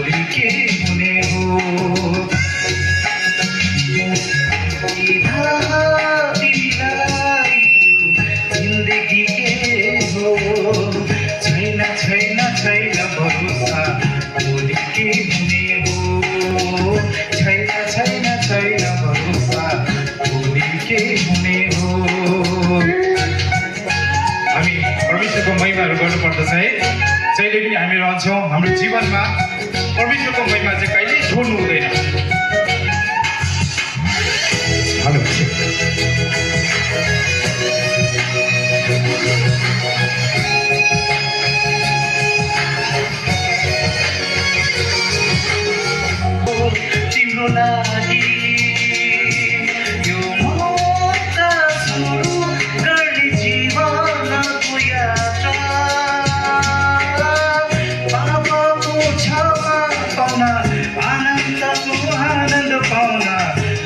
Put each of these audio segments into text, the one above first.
भोलि के हुने हो तिमीलाई जिन्दगी के हो छैन छैन छैन भरोसा भोलि के हुने हो छैन छैन छैन भरोसा भोलि के हुने हो हामी परमेश्वरको महिमाहरू गर्नुपर्दछ है जहिले पनि हामी रहन्छौँ हाम्रो जीवनमा परमेश्वरको महिमा चाहिँ कहिल्यै छोड्नु हुँदैन तिम्रो लागि यो मौका सुरु गर्ने जीवनको यात्रा पापको क्षमा पाउन आनन्दको आनन्द पाउन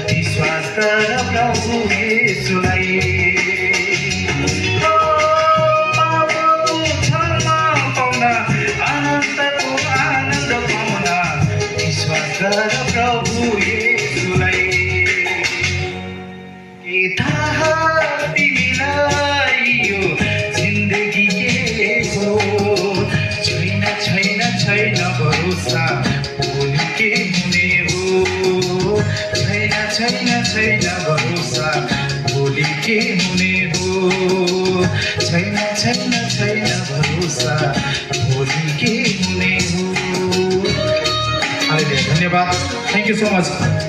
विश्वास गर प्रभु येशूलाई पापको क्षमा पाउन आनन्दको आनन्द पाउन विश्वास गर प्रभु येशूलाई के थाहा तिमीलाई यो जिन्दगी के हो छैन छैन छैन भरोसा भोलि के हुने हो छैन छैन छैन भरोसा भोलि के हुने हो छैन छैन छैन भरोसा भोलि के हुने हो धन्यवाद थैंक यू सो मच